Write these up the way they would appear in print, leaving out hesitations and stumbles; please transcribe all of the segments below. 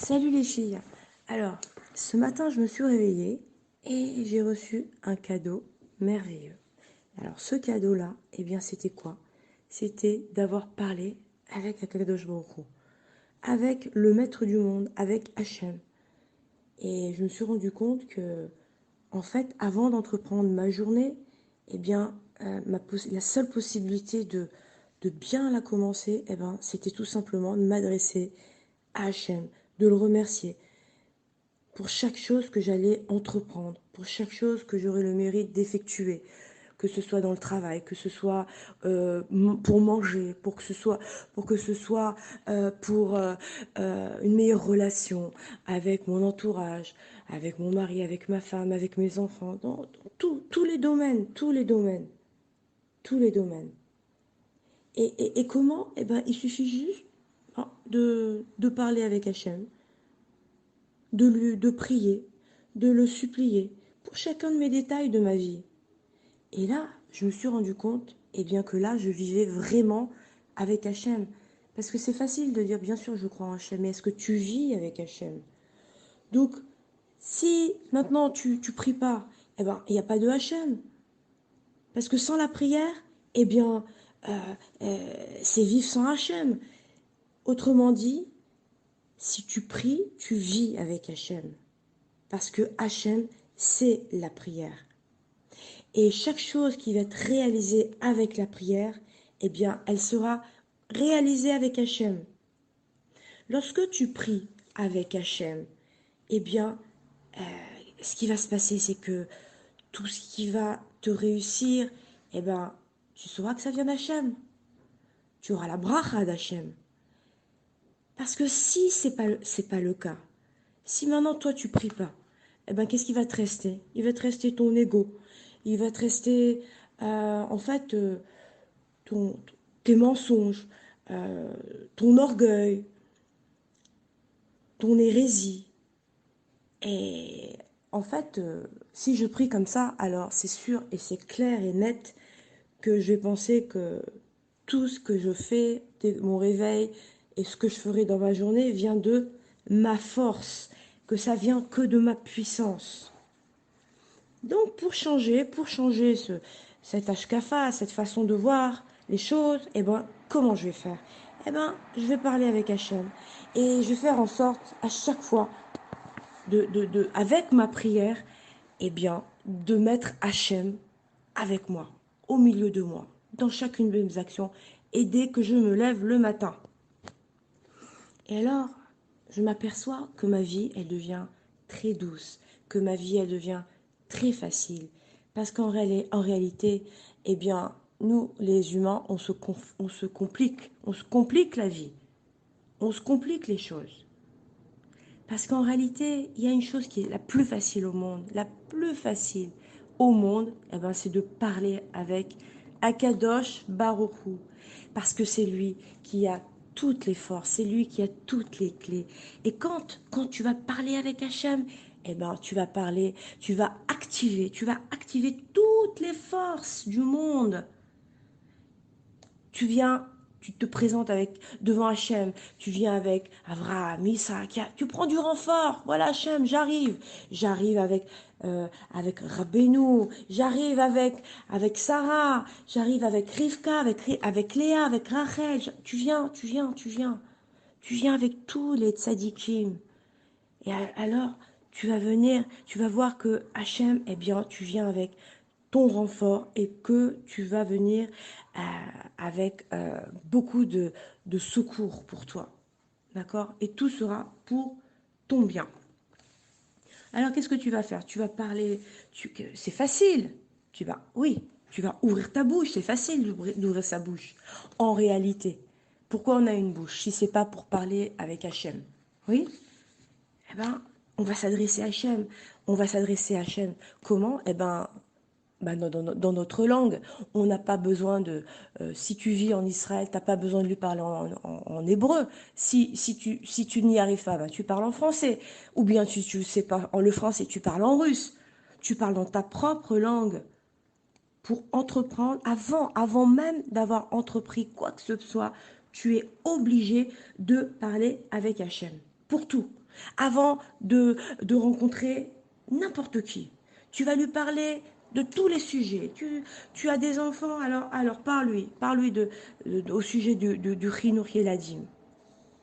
Salut les filles. Alors, ce matin, je me suis réveillée et j'ai reçu un cadeau merveilleux. Alors, ce cadeau-là, eh bien, c'était quoi? C'était d'avoir parlé avec Akadosh Baruch Hu, avec le maître du monde, avec Hachem. Et je me suis rendu compte que, en fait, avant d'entreprendre ma journée, eh bien, la seule possibilité de bien la commencer, eh ben, c'était tout simplement de m'adresser à Hachem, de le remercier pour chaque chose que j'allais entreprendre, pour chaque chose que j'aurais le mérite d'effectuer, que ce soit dans le travail, que ce soit pour manger, pour que ce soit une meilleure relation avec mon entourage, avec mon mari, avec ma femme, avec mes enfants, dans tous les domaines, tous les domaines, tous les domaines. Et comment? Eh ben, il suffit juste de parler avec Hachem, de prier, de le supplier pour chacun de mes détails de ma vie. Et là, je me suis rendu compte, eh bien que là, je vivais vraiment avec Hachem. Parce que c'est facile de dire, bien sûr, je crois en Hachem, mais est-ce que tu vis avec Hachem? Donc, si maintenant tu pries pas, eh ben, il n'y a pas de Hachem. Parce que sans la prière, eh bien, euh, c'est vivre sans Hachem. Autrement dit, si tu pries, tu vis avec Hachem. Parce que Hachem, c'est la prière. Et chaque chose qui va être réalisée avec la prière, eh bien, elle sera réalisée avec Hachem. Lorsque tu pries avec Hachem, eh bien, euh, ce qui va se passer, c'est que tout ce qui va te réussir, eh bien, tu sauras que ça vient d'Hachem. Tu auras la bracha d'Hachem. Parce que si c'est pas le cas, si maintenant toi tu pries pas, eh ben qu'est-ce qui va te rester? Il va te rester ton ego. Il va te rester, en fait, ton, tes mensonges, euh, ton orgueil, ton hérésie. Et en fait, si je prie comme ça, alors c'est sûr et c'est clair et net que je vais penser que tout ce que je fais, mon réveil et ce que je ferai dans ma journée vient de ma force, que ça vient que de ma puissance. Donc pour changer cet ashkafa, cette façon de voir les choses, eh ben, comment je vais faire? Eh ben, je vais parler avec Hachem et je vais faire en sorte à chaque fois avec ma prière, eh bien, de mettre Hachem avec moi, au milieu de moi, dans chacune de mes actions, et dès que je me lève le matin. Et alors, je m'aperçois que ma vie, elle devient très douce, que ma vie, elle devient très facile. Parce en réalité, eh bien, nous, les humains, on se complique la vie, on se complique les choses. Parce qu'en réalité, il y a une chose qui est la plus facile au monde, la plus facile au monde, eh ben, c'est de parler avec Akadosh Baruch Hu. Parce que c'est lui qui a toutes les forces, c'est lui qui a toutes les clés. Et quand tu vas parler avec Hachem, eh ben, tu vas activer toutes les forces du monde. Tu viens, tu te présentes devant Hachem, tu viens avec Avraham, Isaac, tu prends du renfort. Voilà Hachem, j'arrive avec Rabbeinu, j'arrive avec Sarah, j'arrive avec Rivka, avec Léa, avec Rachel. Tu viens avec tous les tzadikim. Et alors, tu vas venir, tu vas voir que Hachem, eh bien, tu viens avec ton renfort et que tu vas venir euh, avec beaucoup de secours pour toi. D'accord? Et tout sera pour ton bien. Alors, qu'est-ce que tu vas faire? Tu vas parler, c'est facile. Oui, tu vas ouvrir ta bouche, c'est facile d'ouvrir sa bouche. En réalité, pourquoi on a une bouche si c'est pas pour parler avec Hachem? Oui? Eh ben, on va s'adresser à Hachem. On va s'adresser à Hachem. Comment? Eh ben, dans notre langue. On n'a pas besoin si tu vis en Israël, tu n'as pas besoin de lui parler en hébreu. Si tu n'y arrives pas, ben, tu parles en français. Ou bien tu sais pas le français, tu parles en russe. Tu parles dans ta propre langue pour entreprendre. Avant même d'avoir entrepris quoi que ce soit, tu es obligé de parler avec Hachem. pour tout. Avant de rencontrer n'importe qui. Tu vas lui parler de tous les sujets. Tu as des enfants, alors parle-lui au sujet du Khinour Yeladim.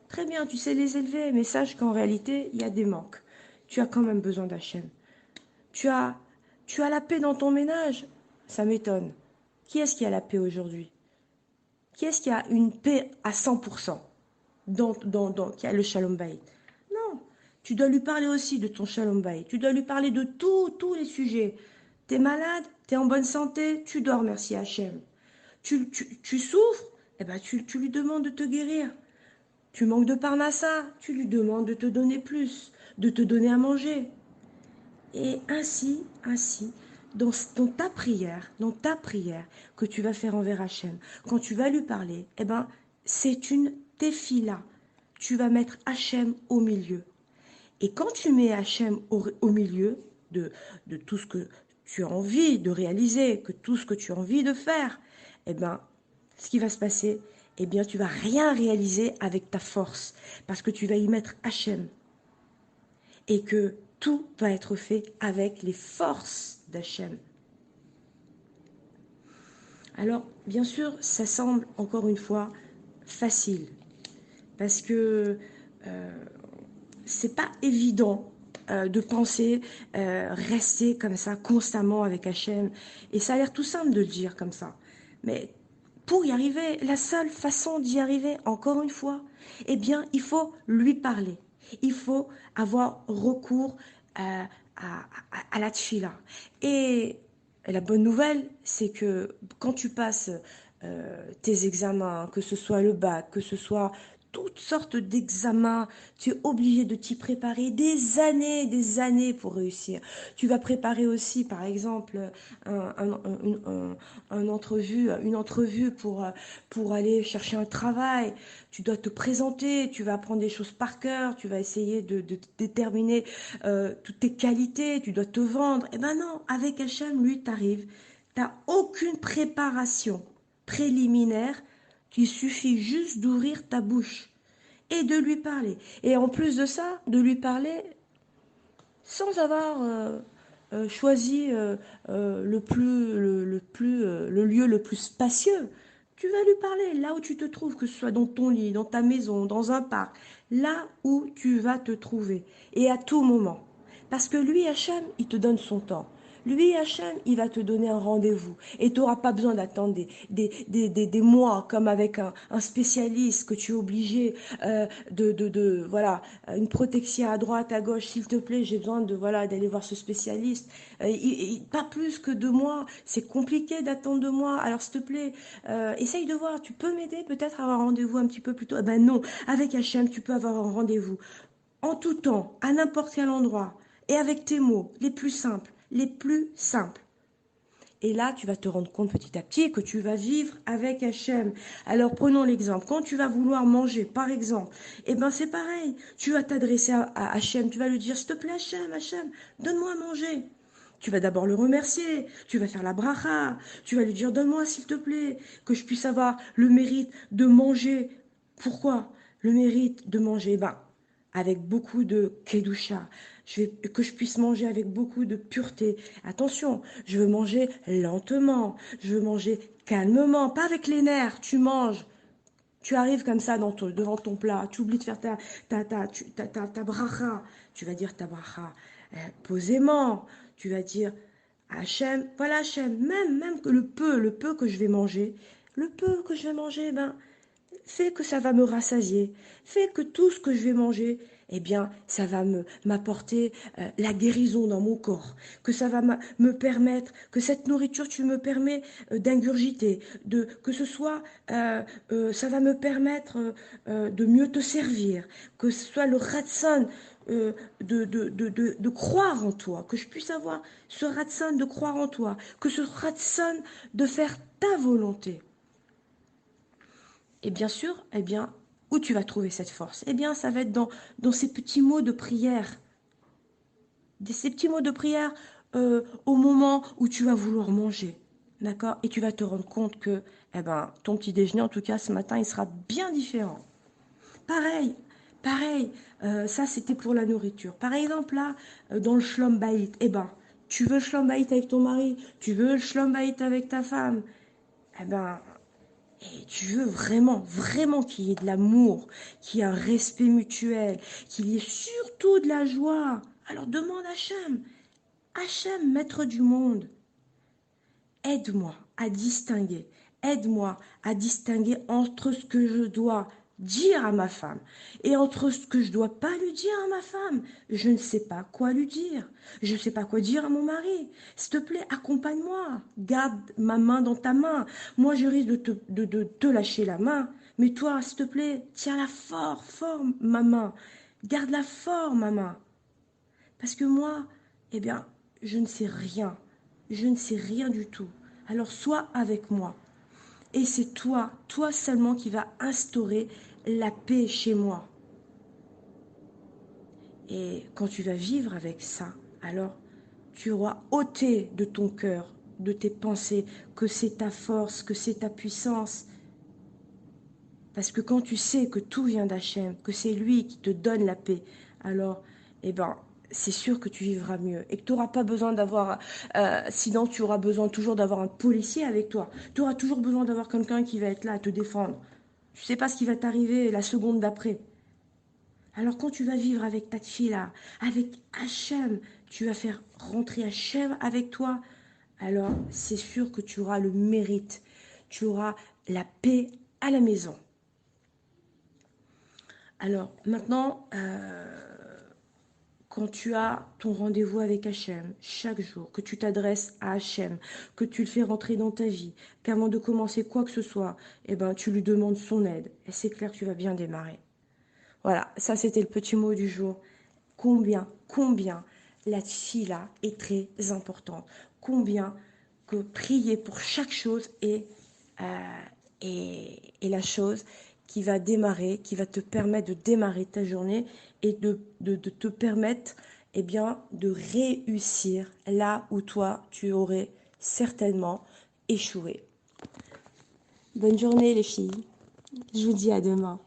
Très bien, tu sais les élever, mais sache qu'en réalité, il y a des manques. Tu as quand même besoin d'Hachem. Tu as, tu as la paix dans ton ménage. Ça m'étonne. Qui est-ce qui a la paix aujourd'hui? Qui est-ce qui a une paix à 100% qui a le Shalom Bayit? Non, tu dois lui parler aussi de ton Shalom Bayit. Tu dois lui parler de tous les sujets. T'es malade, t'es en bonne santé, tu dors, merci Hachem. Tu souffres, eh ben tu lui demandes de te guérir. Tu manques de parnassa, tu lui demandes de te donner plus, de te donner à manger. Et ainsi, dans ta prière que tu vas faire envers Hachem, quand tu vas lui parler, eh ben, c'est une tefila. Tu vas mettre Hachem au milieu. Et quand tu mets Hachem au milieu de tout ce que tu as envie de réaliser, que tout ce que tu as envie de faire, eh ben, ce qui va se passer, eh bien, tu vas rien réaliser avec ta force, parce que tu vas y mettre Hachem. Et que tout va être fait avec les forces d'Hachem. Alors, bien sûr, ça semble, encore une fois, facile, parce que c'est pas évident de penser rester comme ça constamment avec Hachem. Et ça a l'air tout simple de le dire comme ça. Mais pour y arriver, la seule façon d'y arriver, encore une fois, eh bien, il faut lui parler. Il faut avoir recours à la tfila. Et la bonne nouvelle, c'est que quand tu passes tes examens, que ce soit le bac, que ce soit toutes sortes d'examens, tu es obligé de t'y préparer des années pour réussir. Tu vas préparer aussi, par exemple, une entrevue pour aller chercher un travail. Tu dois te présenter, tu vas apprendre des choses par cœur, tu vas essayer de déterminer toutes tes qualités, tu dois te vendre. Eh ben non, avec Hachem, lui, t'arrives, t'as aucune préparation préliminaire, il suffit juste d'ouvrir ta bouche et de lui parler. Et en plus de ça, de lui parler sans avoir choisi le lieu le plus spacieux. Tu vas lui parler là où tu te trouves, que ce soit dans ton lit, dans ta maison, dans un parc, là où tu vas te trouver, et à tout moment. Parce que lui, Hachem, il te donne son temps. Lui, Hachem, il va te donner un rendez-vous. Et tu n'auras pas besoin d'attendre des mois, comme avec un spécialiste que tu es obligé voilà, une protection à droite, à gauche, s'il te plaît, j'ai besoin voilà, d'aller voir ce spécialiste. Pas plus que 2 mois, c'est compliqué d'attendre 2 mois. Alors, s'il te plaît, essaye de voir, tu peux m'aider peut-être à avoir un rendez-vous un petit peu plus tôt. Eh ben non, avec Hachem, tu peux avoir un rendez-vous en tout temps, à n'importe quel endroit, et avec tes mots les plus simples, les plus simples. Et là, tu vas te rendre compte petit à petit que tu vas vivre avec Hachem. Alors, prenons l'exemple. Quand tu vas vouloir manger, par exemple, eh ben c'est pareil. Tu vas t'adresser à Hachem. Tu vas lui dire, s'il te plaît, Hachem, donne-moi à manger. Tu vas d'abord le remercier. Tu vas faire la bracha. Tu vas lui dire, donne-moi, s'il te plaît, que je puisse avoir le mérite de manger. Pourquoi le mérite de manger? Ben, avec beaucoup de kedusha. Que je puisse manger avec beaucoup de pureté. Attention, je veux manger lentement, je veux manger calmement, pas avec les nerfs. Tu manges, tu arrives comme ça devant ton plat, tu oublies de faire ta bracha. Tu vas dire ta bracha posément. Tu vas dire Hachem, voilà Hachem, même que le peu que je vais manger, ben, fais que ça va me rassasier, fais que tout ce que je vais manger, eh bien, ça va m'apporter la guérison dans mon corps, que ça va me permettre, que cette nourriture, tu me permets d'ingurgiter, que ce soit, ça va me permettre de mieux te servir, que ce soit le ratson de croire en toi, que je puisse avoir ce ratson de croire en toi, que ce ratson de faire ta volonté. Et bien sûr, eh bien, où tu vas trouver cette force? Eh bien, ça va être dans ces petits mots de prière. Ces petits mots de prière au moment où tu vas vouloir manger. D'accord? Et tu vas te rendre compte que ton petit déjeuner, en tout cas ce matin, il sera bien différent. Pareil, Pareil, ça c'était pour la nourriture. Par exemple, là, dans le shlom bayit, eh ben, tu veux le shlom bayit avec ton mari, tu veux le shlom bayit avec ta femme, eh ben, et tu veux vraiment, vraiment qu'il y ait de l'amour, qu'il y ait un respect mutuel, qu'il y ait surtout de la joie. Alors demande à Hachem, Hachem, maître du monde, aide-moi à distinguer, aide-moi à distinguer entre ce que je dois dire à ma femme et entre ce que je dois pas lui dire à ma femme. Je ne sais pas quoi lui dire. Je ne sais pas quoi dire à mon mari. S'il te plaît, accompagne-moi. Garde ma main dans ta main. Moi, je risque de te lâcher la main. Mais toi, s'il te plaît, tiens-la fort, fort, ma main. Garde-la fort, ma main. Parce que moi, eh bien, je ne sais rien. Je ne sais rien du tout. Alors sois avec moi. Et c'est toi, toi seulement qui vas instaurer la paix chez moi. Et quand tu vas vivre avec ça, alors tu auras ôté de ton cœur, de tes pensées, que c'est ta force, que c'est ta puissance. Parce que quand tu sais que tout vient d'Hachem, que c'est lui qui te donne la paix, alors, eh ben, c'est sûr que tu vivras mieux. Et que tu n'auras pas besoin d'avoir... sinon, tu auras besoin toujours d'avoir un policier avec toi. Tu auras toujours besoin d'avoir quelqu'un qui va être là à te défendre. Tu ne sais pas ce qui va t'arriver la seconde d'après. Alors quand tu vas vivre avec ta fille là, avec Hachem, tu vas faire rentrer Hachem avec toi, alors c'est sûr que tu auras le mérite. Tu auras la paix à la maison. Alors maintenant, quand tu as ton rendez-vous avec Hachem, chaque jour, que tu t'adresses à Hachem, que tu le fais rentrer dans ta vie, qu'avant de commencer quoi que ce soit, eh ben, tu lui demandes son aide. Et c'est clair que tu vas bien démarrer. Voilà, ça c'était le petit mot du jour. Combien la fille-là est très importante. Combien que prier pour chaque chose est la chose qui va démarrer, qui va te permettre de démarrer ta journée et de te permettre eh bien, de réussir là où toi, tu aurais certainement échoué. Bonne journée les filles. Je vous dis à demain.